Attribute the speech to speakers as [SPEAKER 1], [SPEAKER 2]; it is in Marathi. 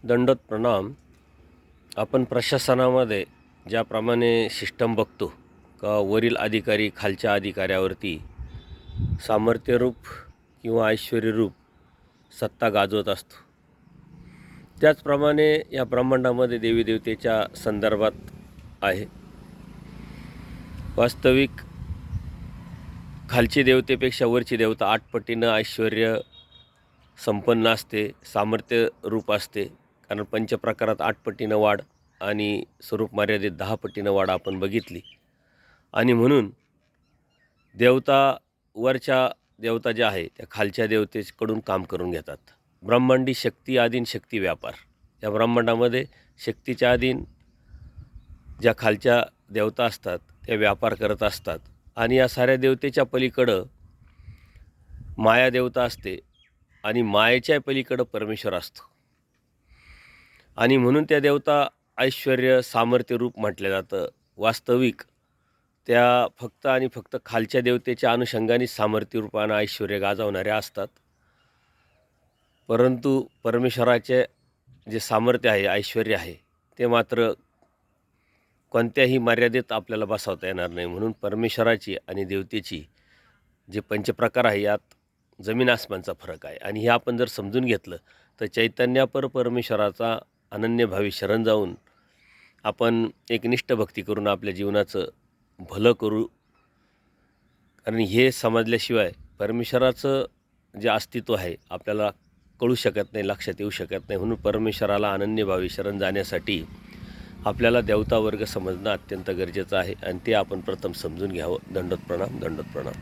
[SPEAKER 1] दंडोत प्रणाम. आपण प्रशासनामध्ये ज्याप्रमाणे सिस्टम बघतो का वरील अधिकारी खालच्या अधिकाऱ्यावरती सामर्थ्यरूप किंवा ऐश्वर्यरूप सत्ता गाजवत असतो, त्याचप्रमाणे या ब्रह्मांडामध्ये देवी देवतेच्या संदर्भात आहे. वास्तविक खालची देवतेपेक्षा वरची देवता 8 पटीनं ऐश्वर्य संपन्न असते, सामर्थ्य रूप असते. कारण पंचप्रकारात 8 पटीनं वाढ आणि स्वरूप मर्यादित 10 पटीनं वाढ आपण बघितली. आणि म्हणून देवता वरच्या देवता ज्या आहे त्या खालच्या देवतेकडून काम करून घेतात. ब्रह्मांडी शक्ती अधीन शक्ती व्यापार. या ब्रह्मांडामध्ये शक्तीच्या अधीन ज्या खालच्या देवता असतात त्या व्यापार करत असतात. आणि या साऱ्या देवतेच्या पलीकडं माया देवता असते आणि मायेच्या पलीकडं परमेश्वर असतो. आणि म्हणून त्या देवता ऐश्वर्य सामर्थ्य रूप म्हटलं जातं. वास्तविक त्या फक्त आणि फक्त खालच्या देवतेच्या अनुषंगाने सामर्थ्य रूपानं ऐश्वर्य गाजवणाऱ्या असतात. परंतु परमेश्वराचे जे सामर्थ्य आहे, ऐश्वर्य आहे, ते मात्र कोणत्याही मर्यादेत आपल्याला बसवता येणार नाही. म्हणून परमेश्वराची आणि देवतेची जे पंचप्रकार आहे यात जमीन आसमानचा फरक आहे. आणि हे आपण जर समजून घेतलं तर चैतन्यापर परमेश्वराचा अनन्यभावी शरण जाऊन आपण एकनिष्ठ भक्ती करून आपल्या जीवनाचं भलं करू. कारण हे समजल्याशिवाय परमेश्वराचं जे अस्तित्व आहे आपल्याला कळू शकत नाही, लक्षात येऊ शकत नाही. म्हणून परमेश्वराला अनन्यभावी शरण जाण्यासाठी आपल्याला देवता वर्ग समजणं अत्यंत गरजेचं आहे आणि ते आपण प्रथम समजून घ्यावं. दंडोत प्रणाम. दंडोत प्रणाम.